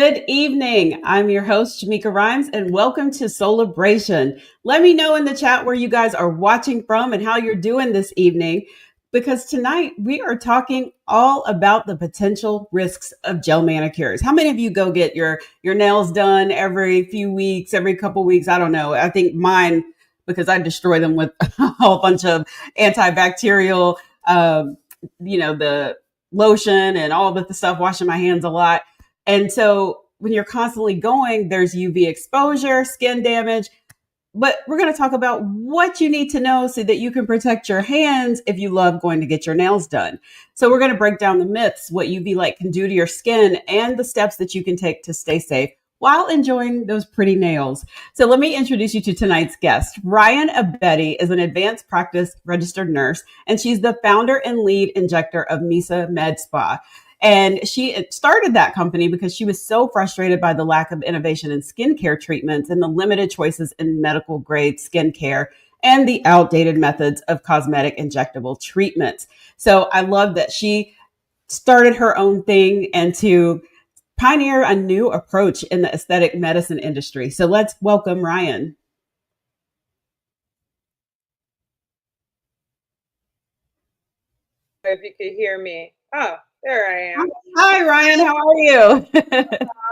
Good evening. I'm your host, Jamaica Rhymes, and welcome to Soulibration. Let me know in the chat where you guys are watching from and how you're doing this evening, because tonight we are talking all about the potential risks of gel manicures. How many of you go get your nails done every few weeks, every couple weeks? I don't know. I think mine, because I destroy them with a whole bunch of antibacterial, the lotion and all the stuff, washing my hands a lot. And so when you're constantly going, there's UV exposure, skin damage. But we're going to talk about what you need to know so that you can protect your hands if you love going to get your nails done. So we're going to break down the myths, what UV light can do to your skin, and the steps that you can take to stay safe while enjoying those pretty nails. So let me introduce you to tonight's guest. Ryan Abedi is an advanced practice registered nurse, and she's the founder and lead injector of Misa Med Spa. And she started that company because she was so frustrated by the lack of innovation in skincare treatments and the limited choices in medical grade skincare and the outdated methods of cosmetic injectable treatments. So I love that she started her own thing and to pioneer a new approach in the aesthetic medicine industry. So let's welcome Ryan. If you could hear me. Oh, there I am. Hi, Ryan. How are you?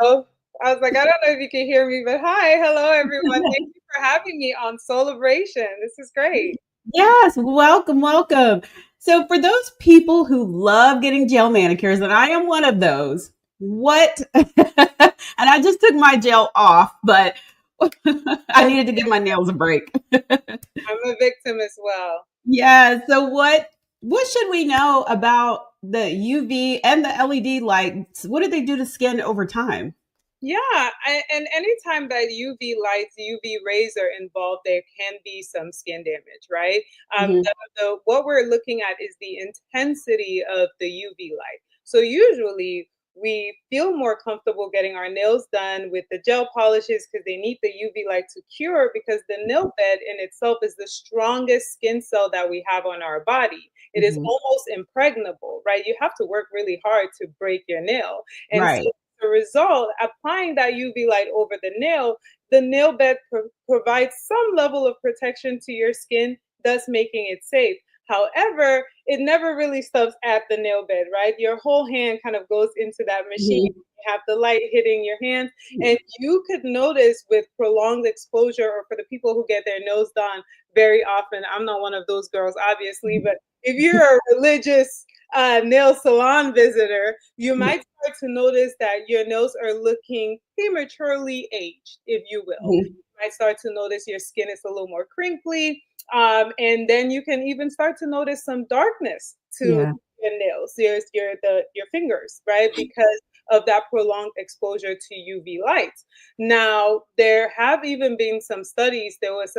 Oh, I was like, I don't know if you can hear me, but hi. Hello, everyone. Thank you for having me on Soulibration. This is great. Yes, welcome, welcome. So for those people who love getting gel manicures, and I am one of those, what, and I just took my gel off, but I needed to give my nails a break. I'm a victim as well. Yeah, so what should we know about the UV and the LED lights? What do they do to skin over time? Yeah, and anytime that UV lights, UV rays are involved, there can be some skin damage, right? Mhm. What we're looking at is the intensity of the UV light. So usually we feel more comfortable getting our nails done with the gel polishes because they need the UV light to cure, because the nail bed in itself is the strongest skin cell that we have on our body. It is Mhm. almost impregnable, right? You have to work really hard to break your nail. And so Right. a result, applying that UV light over the nail bed provides some level of protection to your skin, thus making it safe. However, it never really stops at the nail bed, right? Your whole hand kind of goes into that machine. Mhm. You have the light hitting your hands, and you could notice with prolonged exposure, or for the people who get their nails done very often. I'm not one of those girls, obviously, but if you're a religious nail salon visitor, you might start to notice that your nails are looking prematurely aged, if you will. Mhm. You might start to notice your skin is a little more crinkly. And then you can even start to notice some darkness to Yeah. your nails, your fingers, right? Because of that prolonged exposure to UV lights. Now, there have even been some studies. There was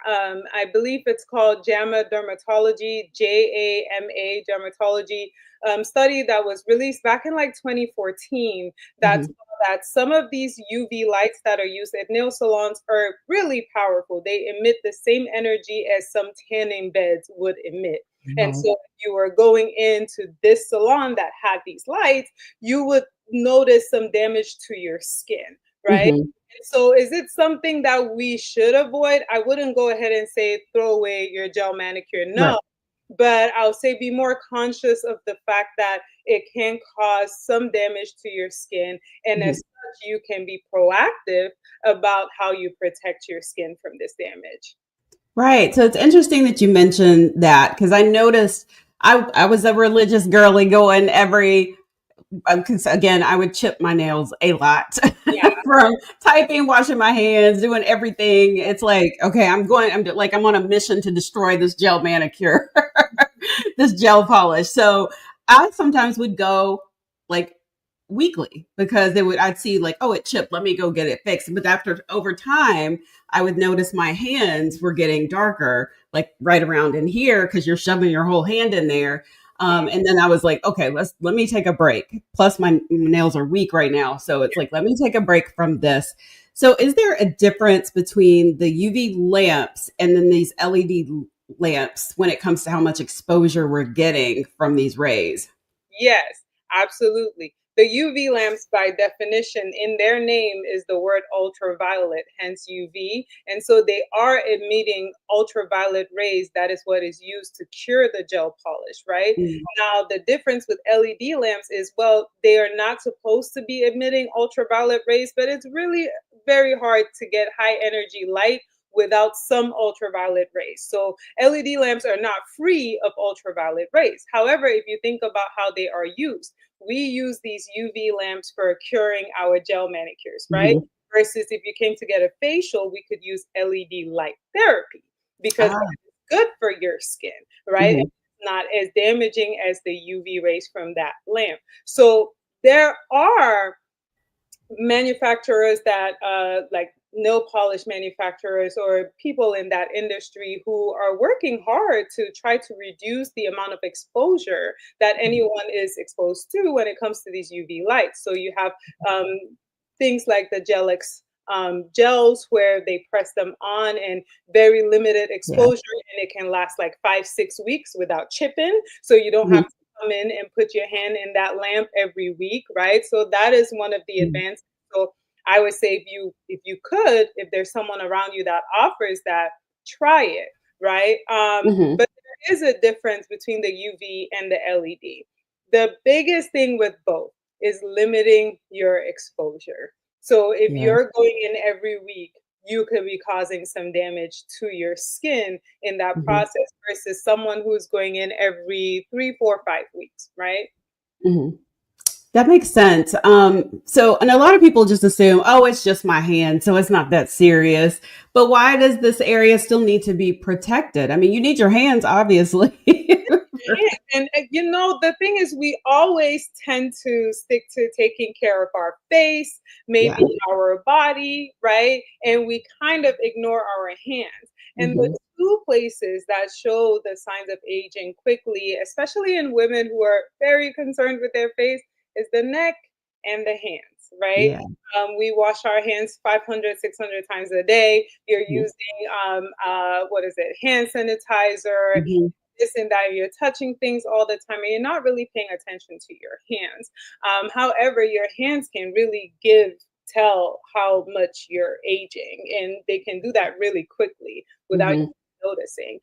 I believe it's called JAMA Dermatology, JAMA Dermatology study that was released back in like 2014 that saw Mhm. that some of these UV lights that are used at nail salons are really powerful. They emit the same energy as some tanning beds would emit. And Wow. so if you were going into this salon that had these lights, you would notice some damage to your skin, right? Mhm. So is it something that we should avoid? I wouldn't go ahead and say throw away your gel manicure, Right. no. But I'll say be more conscious of the fact that it can cause some damage to your skin. And as Mhm. such, you can be proactive about how you protect your skin from this damage. Right. So it's interesting that you mentioned that because I noticed I was a religious girly going every, because again, I would chip my nails a lot Yeah. from typing, washing my hands, doing everything. It's like, okay, I'm on a mission to destroy this gel manicure, this gel polish. So I sometimes would go like weekly because I'd see like, oh, it chipped, let me go get it fixed. But after over time, I would notice my hands were getting darker, like right around in here, because you're shoving your whole hand in there. And then I was like, okay, let me take a break. Plus, my nails are weak right now, so it's like, let me take a break from this. So, is there a difference between the UV lamps and then these LED lamps when it comes to how much exposure we're getting from these rays? Yes, absolutely. the UV lamps, by definition, in their name is the word ultraviolet, hence UV. And so they are emitting ultraviolet rays. That is what is used to cure the gel polish, right? Mm. Now, the difference with LED lamps is, well, they are not supposed to be emitting ultraviolet rays, but it's really very hard to get high energy light without some ultraviolet rays. So LED lamps are not free of ultraviolet rays. However, if you think about how they are used, we use these UV lamps for curing our gel manicures, right? Mhm. Versus if you came to get a facial, we could use LED light therapy because Ah. that is good for your skin, right? Mhm. Not as damaging as the UV rays from that lamp. So there are manufacturers that like nail polish manufacturers or people in that industry who are working hard to try to reduce the amount of exposure that anyone is exposed to when it comes to these UV lights. So you have um, things like the Gelix gels where they press them on and very limited Yeah. exposure, and it can last like 5, 6 weeks without chipping. So you don't Mhm. have to come in and put your hand in that lamp every week, right? So that is one of the Mhm. advances. So I would say if you could, if there's someone around you that offers that, try it, right? Mhm. But there is a difference between the UV and the LED. The biggest thing with both is limiting your exposure. So if Yeah. you're going in every week, you could be causing some damage to your skin in that Mhm. process versus someone who's going in every 3, 4, 5 weeks, right? Mhm. That makes sense. So, and a lot of people just assume, oh, it's just my hand, so it's not that serious. But why does this area still need to be protected? I mean, you need your hands, obviously. And the thing is, we always tend to stick to taking care of our face, Yeah. maybe our body, right? And we kind of ignore our hands. And the Hmm. two places that show the signs of aging quickly, especially in women who are very concerned with their face, is the neck and the hands, right? Yeah. We wash our hands 500, 600 times a day. You're Mhm. using, what is it, hand sanitizer, Mhm. this and that. You're touching things all the time and you're not really paying attention to your hands. However, your hands can really tell how much you're aging, and they can do that really quickly without Mhm. you noticing.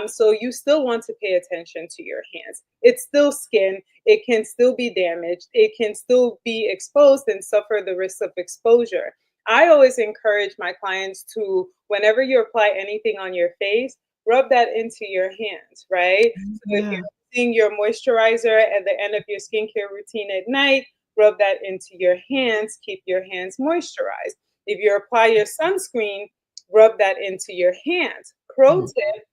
So you still want to pay attention to your hands. It's still skin. It can still be damaged. It can still be exposed and suffer the risk of exposure. I always encourage my clients to, whenever you apply anything on your face, rub that into your hands, right? So if Yeah. you're using your moisturizer at the end of your skincare routine at night, rub that into your hands, keep your hands moisturized. If you apply your sunscreen, rub that into your hands. Pro Mhm. tip,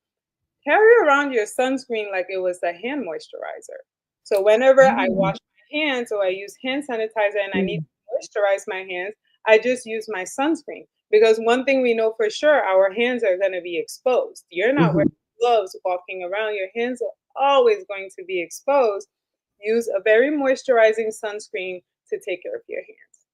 carry around your sunscreen like it was a hand moisturizer. So whenever I Mm. wash my hands or I use hand sanitizer and I need Mm. to moisturize my hands, I just use my sunscreen. Because one thing we know for sure, our hands are going to be exposed. You're not wearing Mhm. gloves walking around, your hands are always going to be exposed. Use a very moisturizing sunscreen to take care of your hands.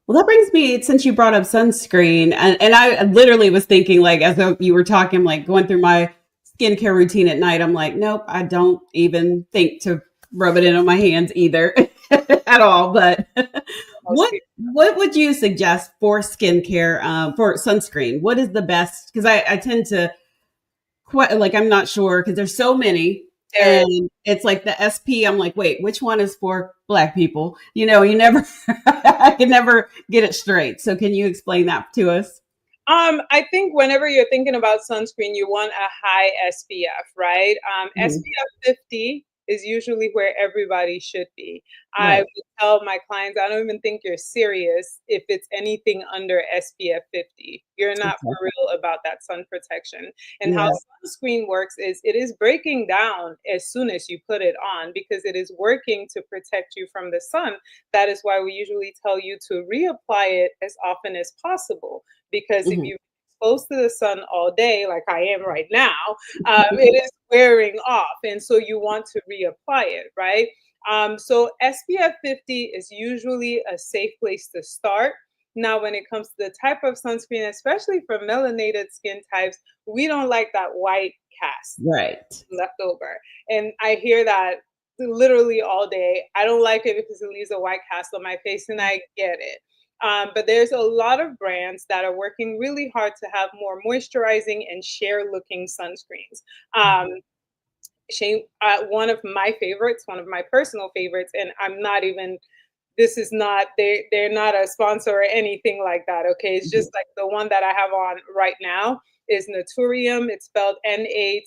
Well, that brings me, since you brought up sunscreen, and I literally was thinking, like, as you were talking, like going through my skincare routine at night, I'm like, nope, I don't even think to rub it in on my hands either at all. But Most what people. what would you suggest for skincare, for sunscreen? What is the best? Because I tend to quite like, I'm not sure because there's so many, There is. and it's like the SP. I'm like, wait, which one is for Black people? You never, I can never get it straight. So can you explain that to us? I think whenever you're thinking about sunscreen, you want a high SPF, right? Mhm. SPF 50 is usually where everybody should be. I Right. would tell my clients, I don't even think you're serious if it's anything under SPF 50. You're not Okay. for real about that sun protection. And how Yeah. sunscreen works is it is breaking down as soon as you put it on because it is working to protect you from the sun. That is why we usually tell you to reapply it as often as possible because if Mhm. you're exposed to the sun all day, like I am right now, it is wearing off. And so you want to reapply it, right? So SPF 50 is usually a safe place to start. Now, when it comes to the type of sunscreen, especially for melanated skin types, we don't like that white cast Right. left over. And I hear that literally all day. I don't like it because it leaves a white cast on my face, and I get it. But there's a lot of brands that are working really hard to have more moisturizing and sheer looking sunscreens. Um, one of my favorites, one of my personal favorites, and I'm not even, this is not, they're not a sponsor or anything like that. Okay, it's Mhm. just like the one that I have on right now is Naturium. It's spelled Naturium.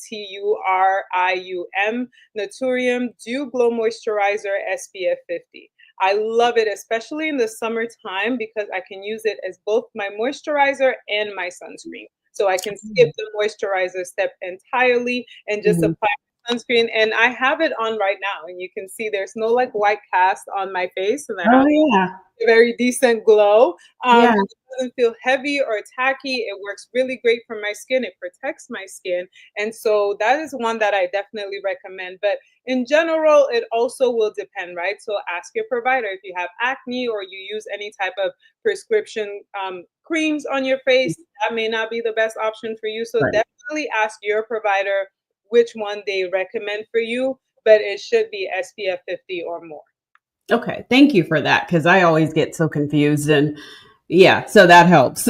Naturium Dew Glow Moisturizer SPF 50. I love it, especially in the summertime, because I can use it as both my moisturizer and my sunscreen. So I can skip the moisturizer step entirely and just Mhm. apply sunscreen. And I have it on right now, and you can see there's no like white cast on my face, and I Oh have yeah. a very decent glow. Yeah. It doesn't feel heavy or tacky. It works really great for my skin. It protects my skin. And so that is one that I definitely recommend. But in general, it also will depend, right? So ask your provider if you have acne or you use any type of prescription creams on your face. That may not be the best option for you. So Right. definitely ask your provider which one they recommend for you, but it should be SPF 50 or more. Okay. Thank you for that because I always get so confused and yeah, so that helps.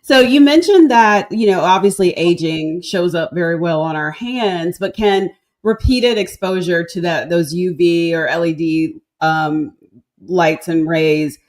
So you mentioned that, obviously aging shows up very well on our hands, but can repeated exposure to those UV or LED lights and rays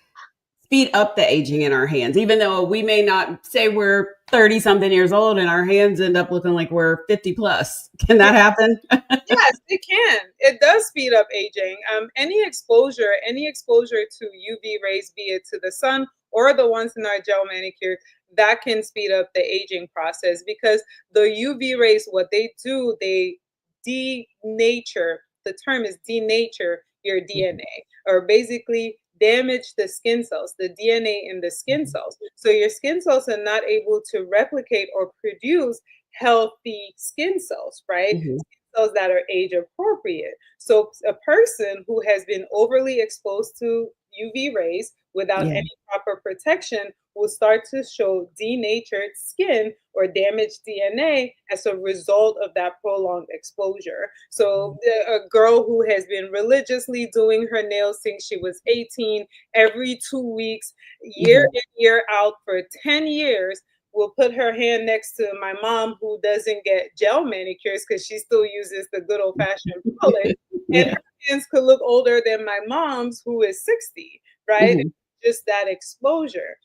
speed up the aging in our hands, even though we may not say we're 30 something years old and our hands end up looking like we're 50 plus. Can that happen? Yes, it can. It does speed up aging. Any exposure to UV rays, be it to the sun or the ones in our gel manicure, that can speed up the aging process because the UV rays, what they do, they denature. The term is denature your DNA, or basically damage the skin cells, the DNA in the skin cells. So your skin cells are not able to replicate or produce healthy skin cells, right? Mhm. Cells that are age appropriate. So a person who has been overly exposed to UV rays without Yeah. any proper protection will start to show denatured skin or damaged DNA as a result of that prolonged exposure. So a girl who has been religiously doing her nails since she was 18, every 2 weeks, year Mhm. in, year out for 10 years, will put her hand next to my mom who doesn't get gel manicures because she still uses the good old fashioned polish. And Yeah. her hands could look older than my mom's, who is 60, right? Mhm. Just that exposure.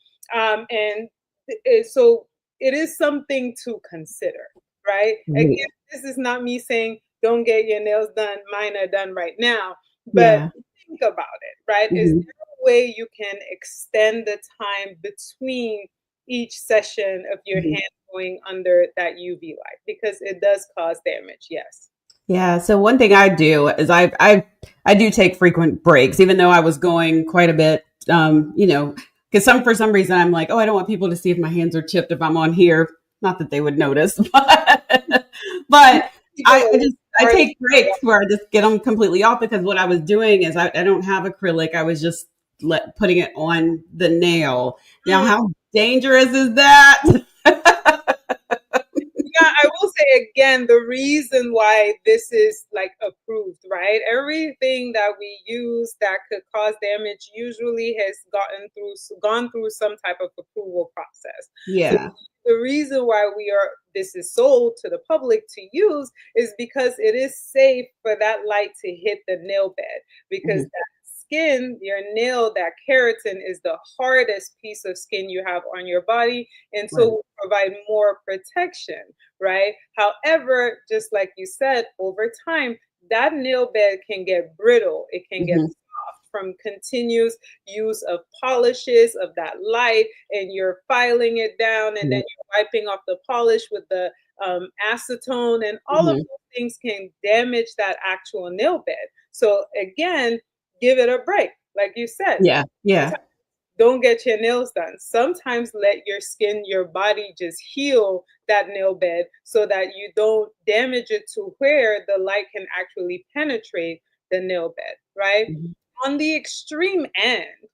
So it is something to consider, right? Mhm. Again, this is not me saying don't get your nails done. Mine are done right now. But Yeah. think about it, right? Is Mhm. there a way you can extend the time between each session of your Mhm. hand going under that UV light because it does cause damage. Yes. Yeah. So one thing I do is I do take frequent breaks, even though I was going quite a bit. Because for some reason I'm like, oh, I don't want people to see if my hands are chipped if I'm on here. Not that they would notice, but I take breaks where I just get them completely off because what I was doing is I don't have acrylic. I was just putting it on the nail. Now, Mm, how dangerous is that? yeah, I will say again, the reason why this is like approved, right? Everything that we use that could cause damage usually has gone through some type of approval process. So Yeah. the reason why this is sold to the public to use is because it is safe for that light to hit the nail bed because Mhm. that skin, your nail, that keratin is the hardest piece of skin you have on your body, and so Right. will provide more protection, right? However, just like you said, over time, that nail bed can get brittle. It can get Mhm. soft from continuous use of polishes of that light, and you're filing it down, and then Mhm. you're wiping off the polish with the acetone, and all of Mhm. those things can damage that actual nail bed. So again, give it a break. Like you said, Yeah. Yeah. don't get your nails done. Sometimes let your skin, your body just heal that nail bed so that you don't damage it to where the light can actually penetrate the nail bed, right? Mhm. On the extreme end,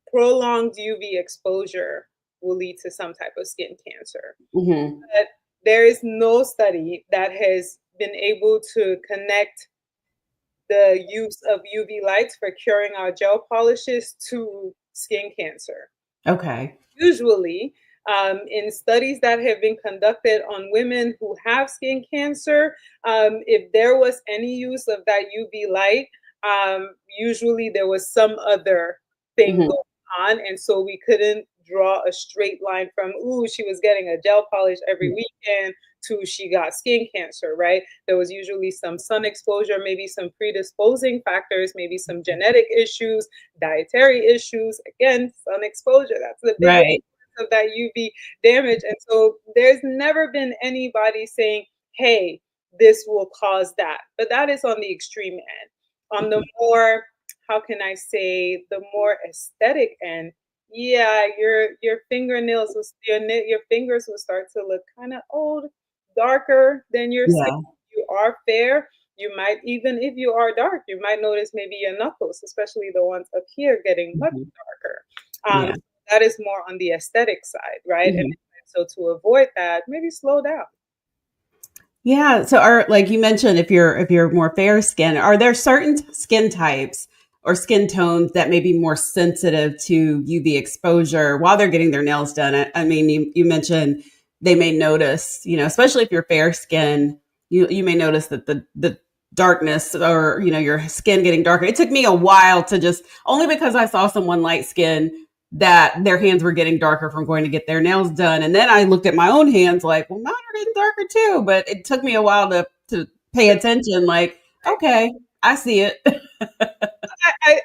prolonged UV exposure will lead to some type of skin cancer. Mhm. But there is no study that has been able to connect the use of UV lights for curing our gel polishes to skin cancer. Okay. Usually, in studies that have been conducted on women who have skin cancer, if there was any use of that UV light, usually there was some other thing Hmm. going on. And so we couldn't draw a straight line from, ooh, she was getting a gel polish every weekend to she got skin cancer, right? There was usually some sun exposure, maybe some predisposing factors, maybe some genetic issues, dietary issues. Again, sun exposure, that's the biggest Right. of that UV damage. And so there's never been anybody saying, hey, this will cause that. But that is on the extreme end. On the more, how can I say, the more aesthetic end, yeah, your fingernails will your fingers will start to look kind of old, darker than your skin. Yeah. If you are fair, you might, even if you are dark, you might notice maybe your knuckles, especially the ones up here, getting much Mhm. darker. Yeah. That is more on the aesthetic side, right? And Mhm. so to avoid that, maybe slow down. Yeah. So are like you mentioned, if you're more fair skin, are there certain skin types or skin tones that may be more sensitive to UV exposure while they're getting their nails done? I mean, you mentioned they may notice, especially if you're fair skin, you may notice that the darkness or your skin getting darker. It took me a while to just only because I saw someone light skin that their hands were getting darker from going to get their nails done. And then I looked at my own hands like, well, mine are getting darker too. But it took me a while to pay attention. Like, okay, I see it.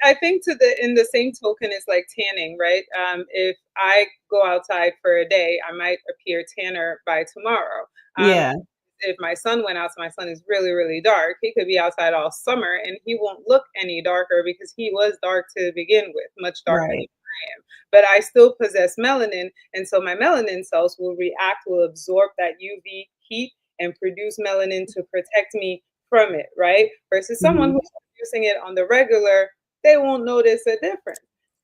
I think to the in the same token it's like tanning, right? If I go outside for a day, I might appear tanner by tomorrow. Um, Yeah, if my son went out, so my son is really, really dark, he could be outside all summer and he won't look any darker because he was dark to begin with, much darker than right. I am. But I still possess melanin, and so my melanin cells will react, will absorb that UV heat and produce melanin to protect me from it, right? Versus someone Hmm. who's producing it on the regular, they won't notice a difference.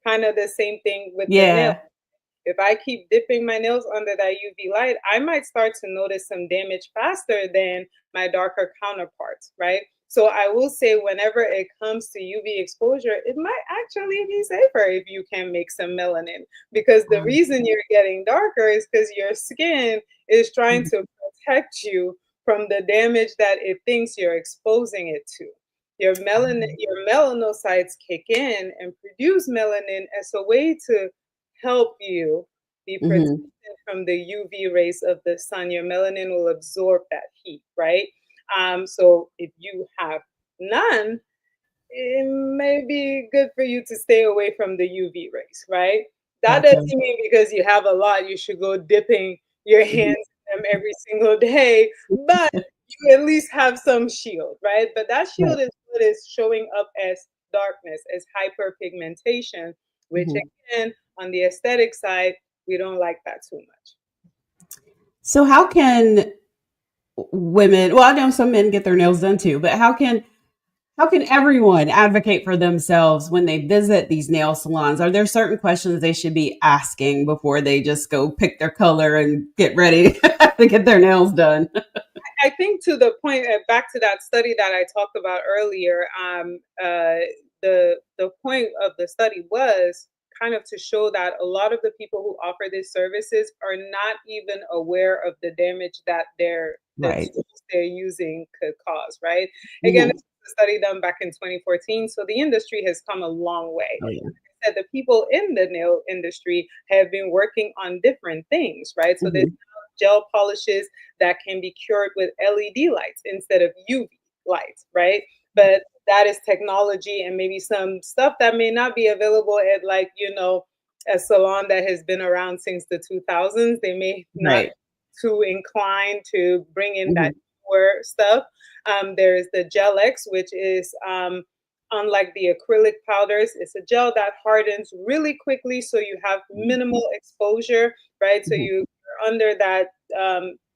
Kind of the same thing with the nail. Yeah, If I keep dipping my nails under that UV light, I might start to notice some damage faster than my darker counterparts, right? So I will say, whenever it comes to UV exposure, it might actually be safer if you can make some melanin, because the reason you're getting darker is because your skin is trying to protect you from the damage that it thinks you're exposing it to. Your melanocytes kick in and produce melanin as a way to help you be protected hmm from the UV rays of the sun. Your melanin will absorb that heat, right? So if you have none, it may be good for you to stay away from the UV rays, right? That gotcha. doesn't mean because you have a lot, you should go dipping your hands Mhm. in them every single day, but you at least have some shield, right? But that Right. shield is what is showing up as darkness, as hyperpigmentation, which Mhm. again, on the aesthetic side, we don't like that too much. So how can women? Well, I know some men get their nails done too, but how can everyone advocate for themselves when they visit these nail salons? Are there certain questions they should be asking before they just go pick their color and get ready to get their nails done? I think to the point, back to that study that I talked about earlier, the point of the study was kind of to show that a lot of the people who offer these services are not even aware of the damage that the Right. tools they're using could cause. Right? Again, Mhm. this was a study done back in 2014, so the industry has come a long way. Oh yeah. Said the people in the nail industry have been working on different things, right? So there's Mhm. gel polishes that can be cured with LED lights instead of UV lights, right? But that is technology and maybe some stuff that may not be available at, like, a salon that has been around since the 2000s. They may not Right. be too inclined to bring in that Mhm. newer stuff. There is the Gel X, which is unlike the acrylic powders, it's a gel that hardens really quickly, so you have minimal exposure, right? So Mhm. you're under that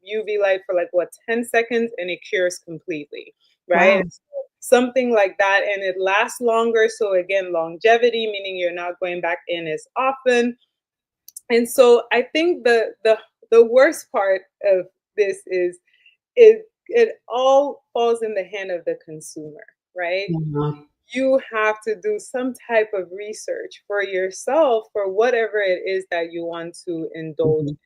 UV light for like what, 10 seconds, and it cures completely, right? Wow. Something like that, and it lasts longer. So again, longevity, meaning you're not going back in as often. And so I think the worst part of this is it all falls in the hand of the consumer. right? Uh-huh. You have to do some type of research for yourself for whatever it is that you want to indulge, Mhm.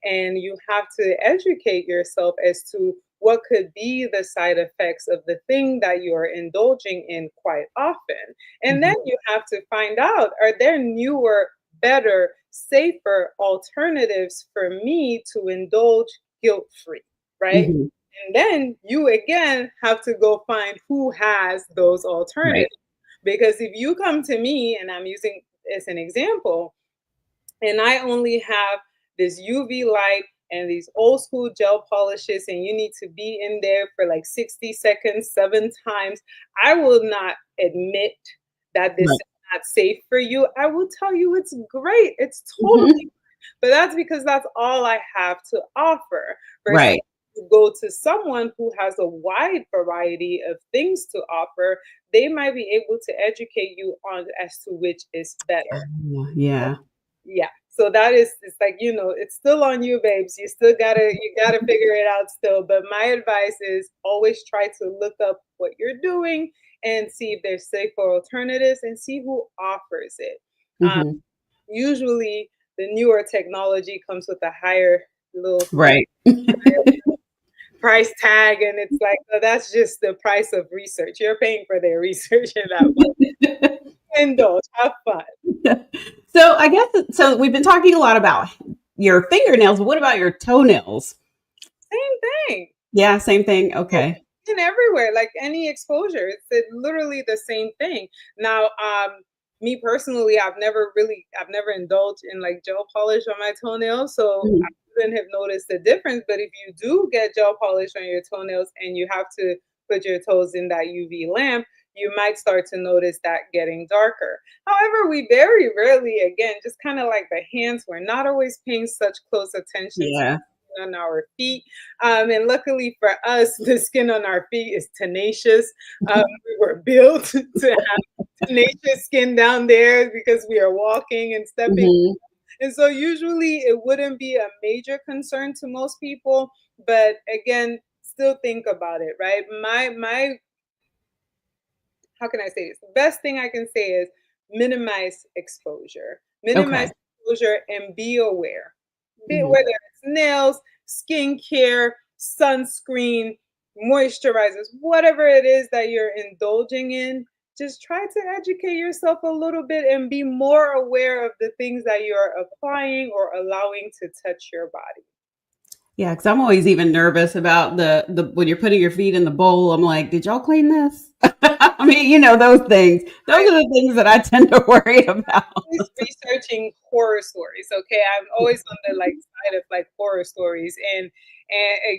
and you have to educate yourself as to what could be the side effects of the thing that you're indulging in quite often. And then Mhm. you have to find out, are there newer, better, safer alternatives for me to indulge guilt free, right? Mhm. And then you again have to go find who has those Right. alternatives. Because if you come to me, and I'm using as an example, and I only have this UV light and these old school gel polishes, and you need to be in there for like 60 seconds, 7 times, I will not admit that this is Right. not safe for you. I will tell you it's great. It's totally, Mhm. but that's because that's all I have to offer. Versus Right. to go to someone who has a wide variety of things to offer, they might be able to educate you on as to which is better. Yeah. Yeah. So that is, it's like, it's still on you, babes. You gotta figure it out still. But my advice is always try to look up what you're doing and see if there's safer alternatives and see who offers it. Um, Mhm. Usually the newer technology comes with a higher little Right. price tag, and it's like, oh, that's just the price of research. You're paying for their research in that one. Indulge, have fun. So I guess so. We've been talking a lot about your fingernails. What about your toenails? Same thing. Yeah, same thing. Okay. And everywhere, like any exposure, it's literally the same thing. Now, me personally, I've never indulged in like gel polish on my toenails, so I Mhm. wouldn't have noticed the difference. But if you do get gel polish on your toenails and you have to put your toes in that UV lamp, you might start to notice that getting darker. However, we very rarely, again, just kind of like the hands, we're not always paying such close attention to Yeah. on our feet. And luckily for us, the skin on our feet is tenacious. We were built to have tenacious skin down there because we are walking and stepping. Mhm. And so usually it wouldn't be a major concern to most people. But again, still think about it, right? My how can I say this? The best thing I can say is minimize exposure. Okay. Minimize exposure and be aware. Mhm. Whether it's nails, skincare, sunscreen, moisturizers, whatever it is that you're indulging in, just try to educate yourself a little bit and be more aware of the things that you're applying or allowing to touch your body. Yeah, because I'm always even nervous about the when you're putting your feet in the bowl. I'm like, did y'all clean this? I mean, those things. Those I are the things that I tend to worry about. always researching horror stories. Okay, I'm always on the like side of like horror stories, and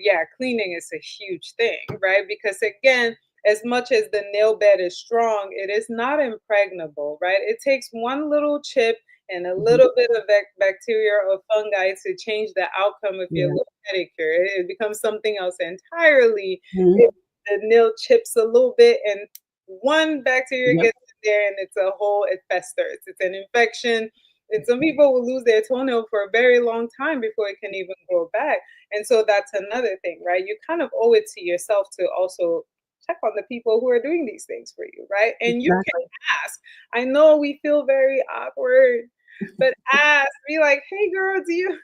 yeah, cleaning is a huge thing, right? Because again, as much as the nail bed is strong, it is not impregnable, right? It takes one little chip and a Mhm. little bit of bacteria or fungi to change the outcome of your Yeah. little pedicure. It becomes something else entirely Mhm. if the nail chips a little bit and one bacteria Yep. gets there and it festers. It's an infection. And some people will lose their toenail for a very long time before it can even grow back. And so that's another thing, right? You kind of owe it to yourself to also check on the people who are doing these things for you, right? And you can Exactly. ask. I know we feel very awkward, but ask. Be like, hey girl, do you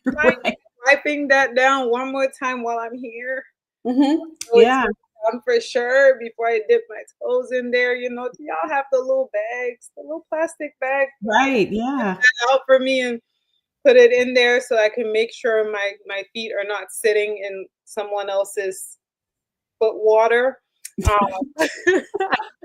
mind Right. wiping that down one more time while I'm here? Mhm. So it's Yeah. for sure before I dip my toes in there. Do y'all have the little bags, the little plastic bag Right. Yeah. out for me and put it in there so I can make sure my feet are not sitting in someone else's foot water. Um, I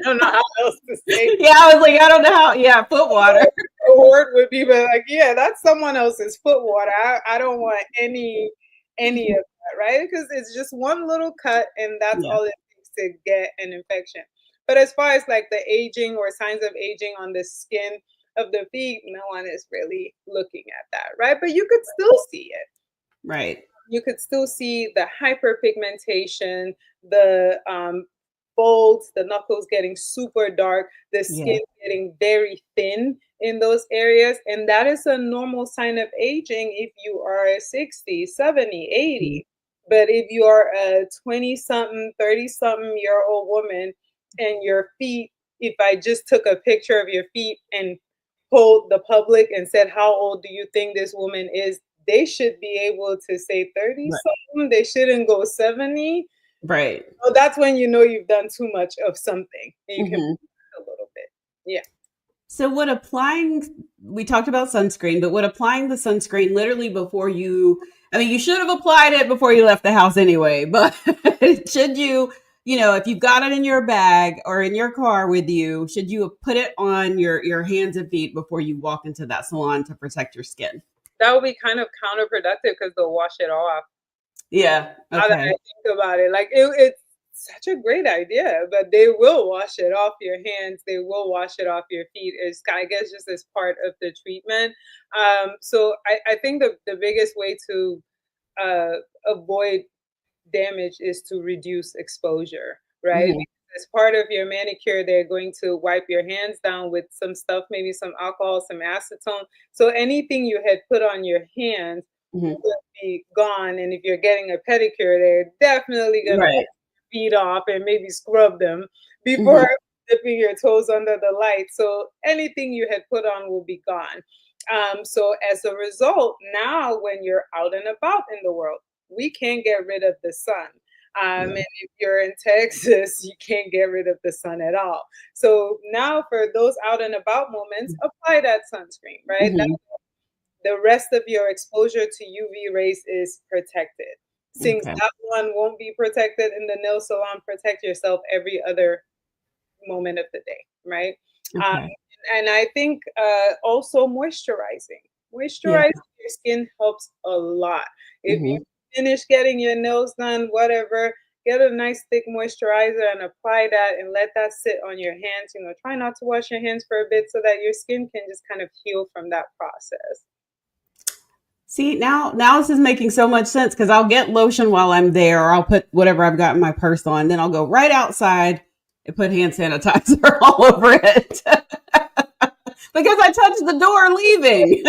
don't know how else to say Yeah. I was like, I don't know how. Yeah. Foot water. the word would be, but like, yeah, that's someone else's foot water. I don't want any of that, right? Because it's just one little cut, and that's Yeah. all it takes to get an infection. But as far as like the aging or signs of aging on the skin of the feet, no one is really looking at that, right? But you could still see it. Right. You could still see the hyperpigmentation, the folds, the knuckles getting super dark, the Yeah. skin getting very thin in those areas. And that is a normal sign of aging if you are 60, 70, Mhm. 80. But if you are a 20 something, 30 something year old woman, and your feet, if I just took a picture of your feet and polled the public and said, how old do you think this woman is? They should be able to say 30 Right. something. They shouldn't go 70. Right. So that's when you know you've done too much of something and you can Hmm. a little bit. Yeah. So would applying, we talked about sunscreen, but would applying the sunscreen literally before you, I mean, you should have applied it before you left the house anyway, but should you, if you've got it in your bag or in your car with you, should you put it on your hands and feet before you walk into that salon to protect your skin? That would be kind of counterproductive because they'll wash it off. Yeah. Now that I Okay. think about it, like it's such a great idea, but they will wash it off your hands. They will wash it off your feet. It's, I guess, just as part of the treatment. So I think the biggest way to uh, avoid damage is to reduce exposure, right? Hmm. Because as part of your manicure, they're going to wipe your hands down with some stuff, maybe some alcohol, some acetone. So anything you had put on your hands Hmm. will be gone. And if you're getting a pedicure, they're definitely going to Right. wipe your feet off and maybe scrub them Hmm. before dipping your toes under the light. So anything you had put on will be gone. So as a result, now when you're out and about in the world, we can't get rid of the sun. And if you're in Texas, you can't get rid of the sun at all. So now for those out and about moments, apply that sunscreen, right? Hmm. The rest of your exposure to UV rays is protected. Since Okay. that one won't be protected in the nail salon, protect yourself every other moment of the day, right? Um, Okay. and I think also moisturizing. Yeah. Moisturizing your skin helps a lot. If you Hmm. finish getting your nails done, whatever, get a nice thick moisturizer and apply that and let that sit on your hands. Try not to wash your hands for a bit so that your skin can just kind of heal from that process. See, now this is making so much sense because I'll get lotion while I'm there, or I'll put whatever I've got in my purse on. Then I'll go right outside and put hand sanitizer all over it because I touched the door leaving.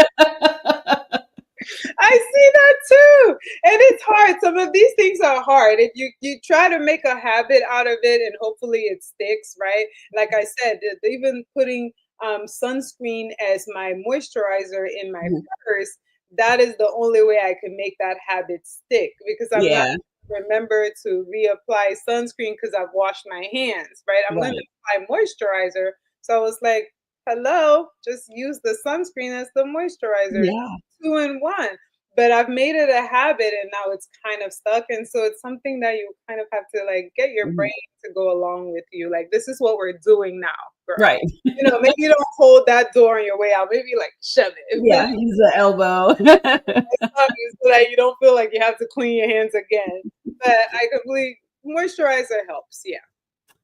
I see that too. And it's hard. Some of these things are hard. If you try to make a habit out of it and hopefully it sticks, right? Like I said, even putting sunscreen as my moisturizer in my purse, that is the only way I can make that habit stick because I'm not Yeah, remember to reapply sunscreen because I've washed my hands, right? I'm going to right. apply moisturizer. So I was like, hello, just use the sunscreen as the moisturizer, Yeah. two in one. But I've made it a habit and now it's kind of stuck. And so it's something that you kind of have to like get your Mhm. brain to go along with you. Like, this is what we're doing now, girl. Right. Maybe you don't hold that door on your way out. Maybe like shove it. But Yeah, use the elbow. so that you don't feel like you have to clean your hands again. But I completely moisturizer helps. Yeah.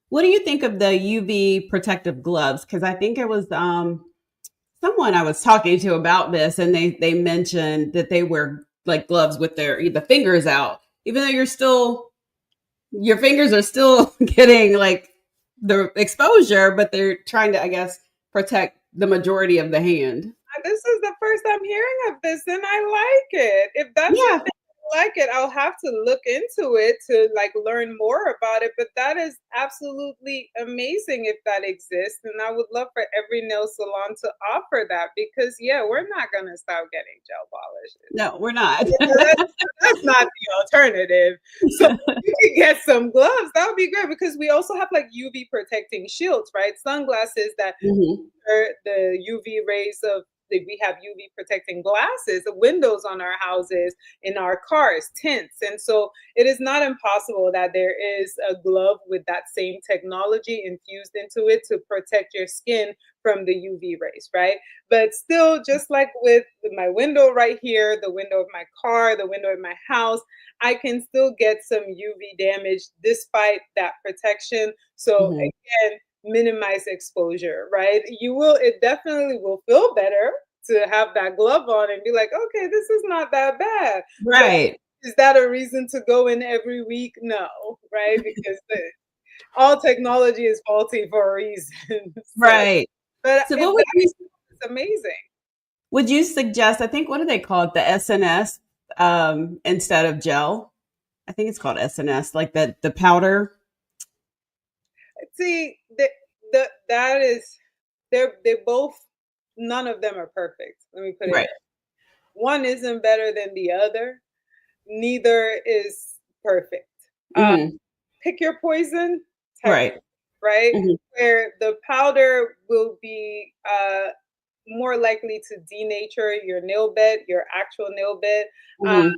What do you think of the UV protective gloves? Because I think it was someone I was talking to about this, and they mentioned that they wear like gloves with the fingers out, even though your fingers are still getting like the exposure, but they're trying to, I guess, protect the majority of the hand. This is the first I'm hearing of this, and I like it. If that's a Yeah. thing, I like it. I'll have to look into it to like learn more about it. But that is absolutely amazing if that exists, and I would love for every nail salon to offer that because yeah, we're not gonna stop getting gel polishes. No, we're not. That's not the alternative. So you can get some gloves. That would be great because we also have like UV protecting shields, right? Sunglasses that Mhm. the UV rays of we have UV protecting glasses, the windows on our houses, in our cars, tints. And so it is not impossible that there is a glove with that same technology infused into it to protect your skin from the UV rays, right? But still, just like with my window right here, the window of my car, the window of my house, I can still get some UV damage despite that protection. So Mhm. again, minimize exposure, right? It definitely will feel better to have that glove on and be like, okay, this is not that bad. But Right. is that a reason to go in every week? No, right? Because all technology is faulty for a reason. So, Right. but So if what that is amazing. would you suggest? I think what do they call it? The SNS instead of gel. I think it's called SNS, like the powder. See, that is, they both, none of them are perfect. Let me put it Right. that. One isn't better than the other. Neither is perfect. Uh, Hmm. Pick your poison type of, Right. right? Hmm. Where the powder will be more likely to denature your nail bed, your actual nail bed, uh, Hmm.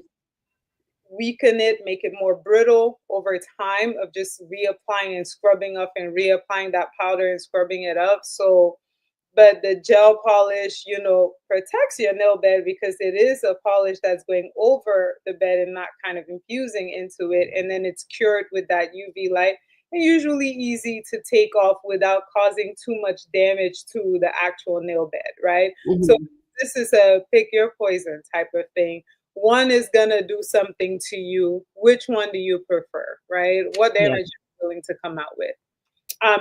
weaken it, make it more brittle over time of just reapplying and scrubbing up and reapplying that powder and scrubbing it up. So, but the gel polish, protects your nail bed because it is a polish that's going over the bed and not kind of infusing into it. And then it's cured with that UV light and usually easy to take off without causing too much damage to the actual nail bed, right? So Hmm. this is a pick your poison type of thing. One is gonna do something to you. Which one do you prefer, right? What Yeah. damage are you willing to come out with?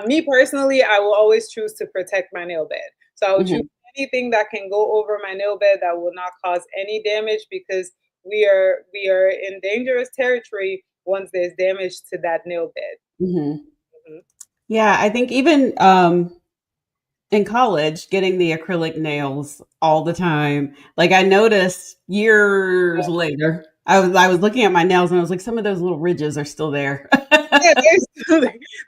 Me personally, I will always choose to protect my nail bed. So I will choose Hmm. anything that can go over my nail bed that will not cause any damage because we are in dangerous territory once there's damage to that nail bed. Hmm. Mhm. Yeah, I think even in college, getting the acrylic nails all the time. Like I noticed years later, I was looking at my nails and I was like, some of those little ridges are still there. Yeah, there's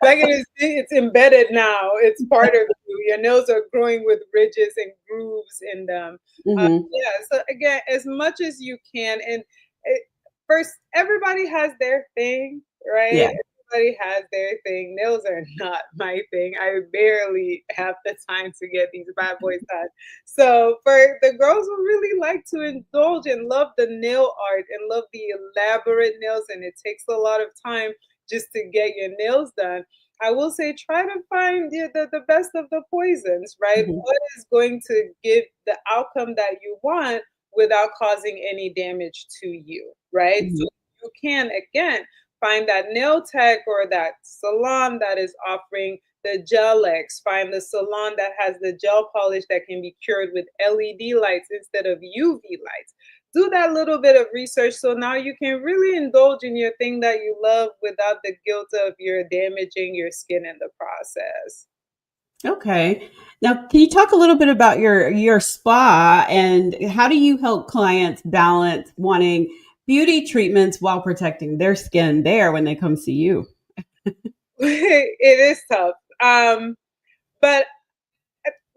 like it's embedded now. It's part of you. Your nails are growing with ridges and grooves in them. Hmm. Yeah. So again, as much as you can, and it, first, everybody has their thing, right? Yeah. Everybody has their thing. Nails are not my thing. I barely have the time to get these bad boys done. So for the girls who really like to indulge and love the nail art and love the elaborate nails, and it takes a lot of time just to get your nails done, I will say try to find the best of the poisons, right? Hmm. What is going to give the outcome that you want without causing any damage to you, right? So Hmm. you can, again, find that nail tech or that salon that is offering the gel X, find the salon that has the gel polish that can be cured with LED lights instead of UV lights. Do that little bit of research so now you can really indulge in your thing that you love without the guilt of you're damaging your skin in the process. Okay. Now, can you talk a little bit about your spa and how do you help clients balance wanting beauty treatments while protecting their skin there when they come see you? It is tough. But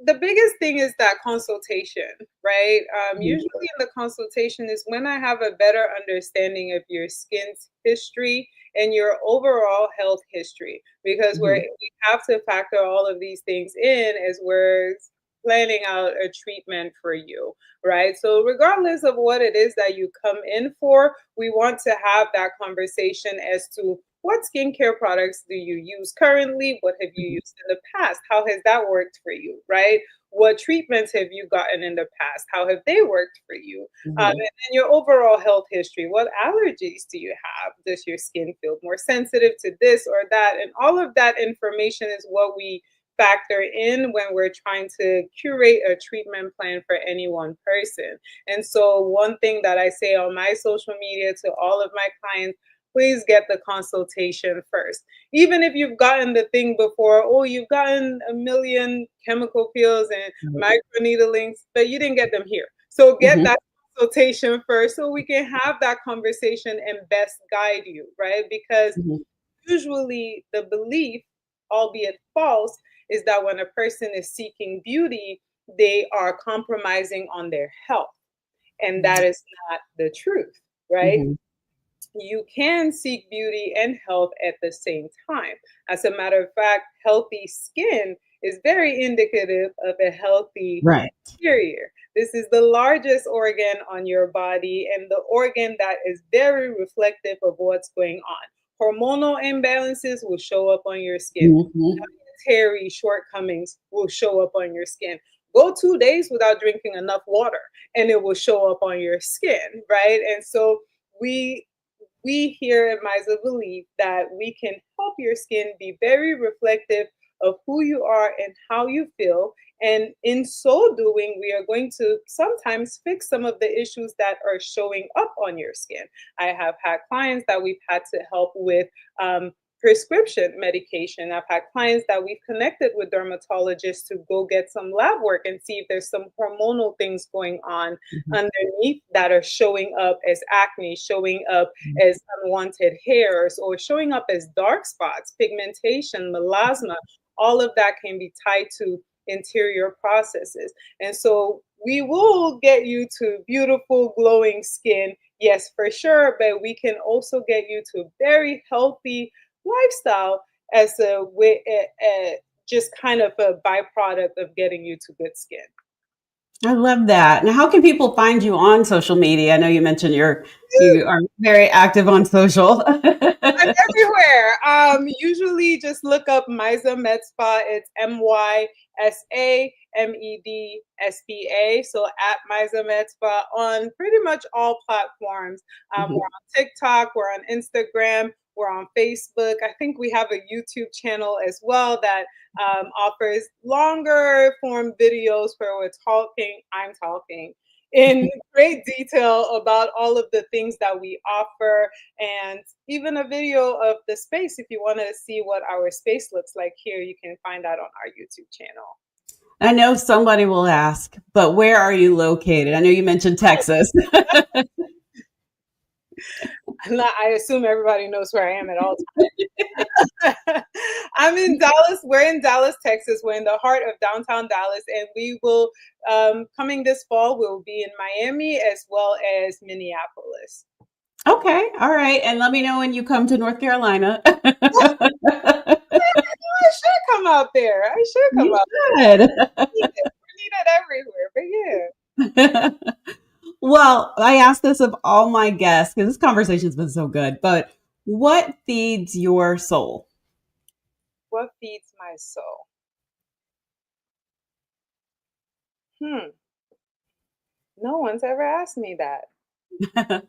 the biggest thing is that consultation, right? Mhm. Usually in the consultation is when I have a better understanding of your skin's history and your overall health history, because Mhm. we have to factor all of these things in as we're planning out a treatment for you, right? So regardless of what it is that you come in for, we want to have that conversation as to what skincare products do you use currently? What have you Mhm. used in the past? How has that worked for you, right? What treatments have you gotten in the past? How have they worked for you? And Mhm. then your overall health history. What allergies do you have? Does your skin feel more sensitive to this or that? And all of that information is what we factor in when we're trying to curate a treatment plan for any one person. And so, one thing that I say on my social media to all of my clients, please get the consultation first. Even if you've gotten the thing before, oh, you've gotten a million chemical peels and microneedlings, but you didn't get them here. So get Mhm. that consultation first so we can have that conversation and best guide you, right? Because Mhm. usually the belief, albeit false, is that when a person is seeking beauty, they are compromising on their health. And that is not the truth, right? Mhm. You can seek beauty and health at the same time. As a matter of fact, healthy skin is very indicative of a healthy Right. interior. This is the largest organ on your body and the organ that is very reflective of what's going on. Hormonal imbalances will show up on your skin. Mhm. Dietary shortcomings will show up on your skin. Go 2 days without drinking enough water and it will show up on your skin, right? And so we we here at Miza believe that we can help your skin be very reflective of who you are and how you feel. And in so doing, we are going to sometimes fix some of the issues that are showing up on your skin. I have had clients that we've had to help with prescription medication. I've had clients that we've connected with dermatologists to go get some lab work and see if there's some hormonal things going on Mhm. underneath that are showing up as acne, showing up as unwanted hairs, or showing up as dark spots, pigmentation, melasma. All of that can be tied to interior processes. And so we will get you to beautiful, glowing skin. Yes, for sure. But we can also get you to very healthy lifestyle as a way, just kind of a byproduct of getting you to good skin. I love that. Now, how can people find you on social media? I know you mentioned you are very active on social. I'm everywhere. Usually just look up Mysa Med Spa. It's MYSAMEDSPA. So at Mysa Med Spa on pretty much all platforms. We're on TikTok, we're on Instagram, we're on Facebook. I think we have a YouTube channel as well that offers longer form videos where I'm talking in great detail about all of the things that we offer, and even a video of the space. If you want to see what our space looks like here, you can find that on our YouTube channel. I know somebody will ask, but where are you located? I know you mentioned Texas. I assume everybody knows where I am at all times. I'm in Dallas. We're in Dallas, Texas. We're in the heart of downtown Dallas, and we will, coming this fall, we'll be in Miami as well as Minneapolis. Okay, all right. And let me know when you come to North Carolina. I should come out there. I should come You out should. there. We're needed everywhere, but yeah. Well, I ask this of all my guests because this conversation's been so good, but what feeds your soul? What feeds my soul? Hmm. No one's ever asked me that.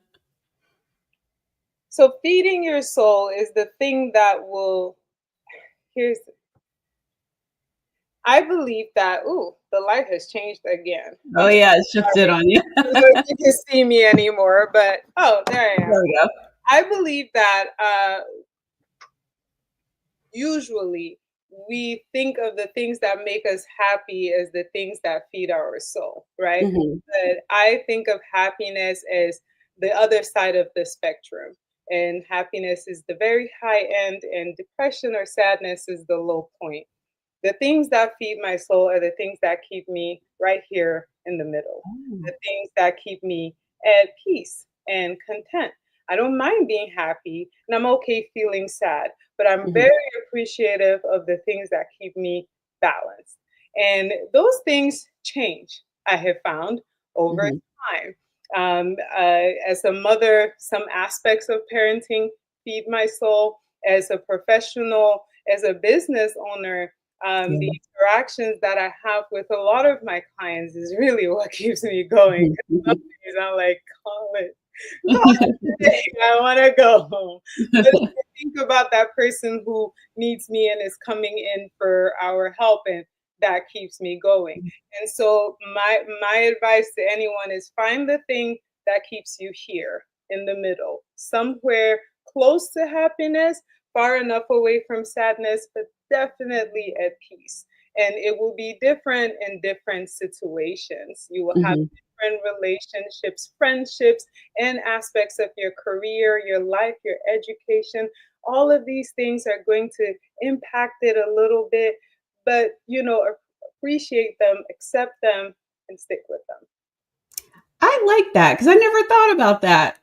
So feeding your soul is the thing that will, here's, I believe that, ooh, the light has changed again. Oh, I'm yeah, it shifted sorry. on you. I don't know if you can see me anymore, but oh, there I am. There we go. I believe that usually we think of the things that make us happy as the things that feed our soul, right? Hmm. But I think of happiness as the other side of the spectrum. And happiness is the very high end, and depression or sadness is the low point. The things that feed my soul are the things that keep me right here in the middle, Oh. the things that keep me at peace and content. I don't mind being happy, and I'm okay feeling sad, but I'm Mhm, very appreciative of the things that keep me balanced. And those things change, I have found over mhm, time. As a mother, some aspects of parenting feed my soul. As a professional, as a business owner, the yeah, interactions that I have with a lot of my clients is really what keeps me going. mhm, 'Cause some mhm. days I'm like, call it a day. I want to go home. But I think about that person who needs me and is coming in for our help, and that keeps me going. And so my advice to anyone is find the thing that keeps you here in the middle, somewhere close to happiness, far enough away from sadness, but definitely at peace. And it will be different in different situations. You will have Mhm, different relationships, friendships, and aspects of your career, your life, your education. All of these things are going to impact it a little bit, but appreciate them, accept them, and stick with them. I like that because I never thought about that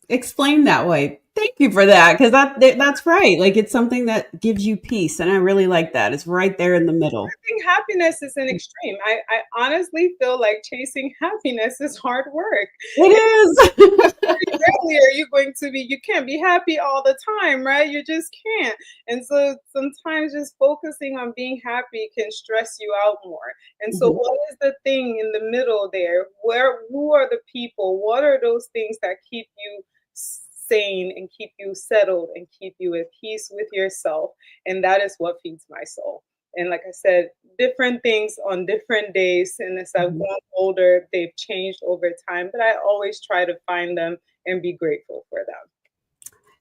explained that way. Thank you for that because that's right. Like it's something that gives you peace, and I really like that. It's right there in the middle. Think happiness is an extreme. I honestly feel like chasing happiness is hard work. It is. Rarely are you going to be, you can't be happy all the time, right? You just can't. And so sometimes just focusing on being happy can stress you out more. And so Mhm, what is the thing in the middle there? Who are the people? What are those things that keep you sane and keep you settled and keep you at peace with yourself? And that is what feeds my soul. And like I said, different things on different days. And as I've mhm. grown older, they've changed over time, but I always try to find them and be grateful for them.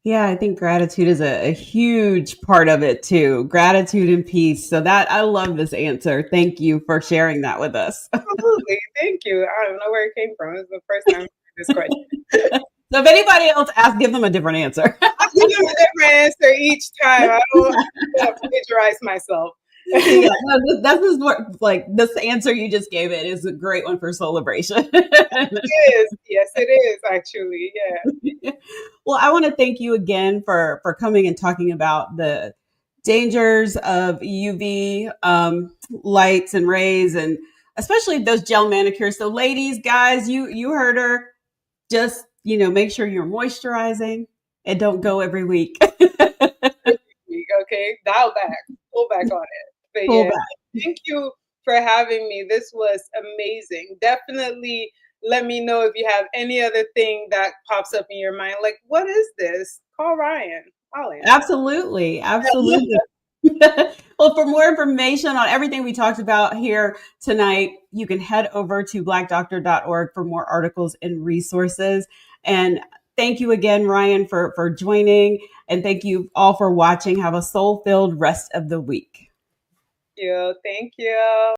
Yeah, I think gratitude is a huge part of it too. Gratitude and peace. So that I love this answer. Thank you for sharing that with us. Absolutely. Thank you. I don't know where it came from. It's the first time I heard this question. So if anybody else asks, give them a different answer. I give them a different answer each time. I don't want to plagiarize myself. Yeah, no, that's just what like this answer you just gave it is a great one for celebration. It is. Yes, it is actually. Yeah. Well, I want to thank you again for coming and talking about the dangers of UV lights and rays, and especially those gel manicures. So, ladies, guys, you heard her. Just make sure you're moisturizing and don't go every week. Okay, dial back, pull back on it. But Pull yeah, back. thank you for having me. This was amazing. Definitely let me know if you have any other thing that pops up in your mind. Like, what is this? Call Ryan. I'll answer. Absolutely. Absolutely. Well, for more information on everything we talked about here tonight, you can head over to blackdoctor.org for more articles and resources. And thank you again, Ryan, for joining. And thank you all for watching. Have a soul filled rest of the week. Thank you.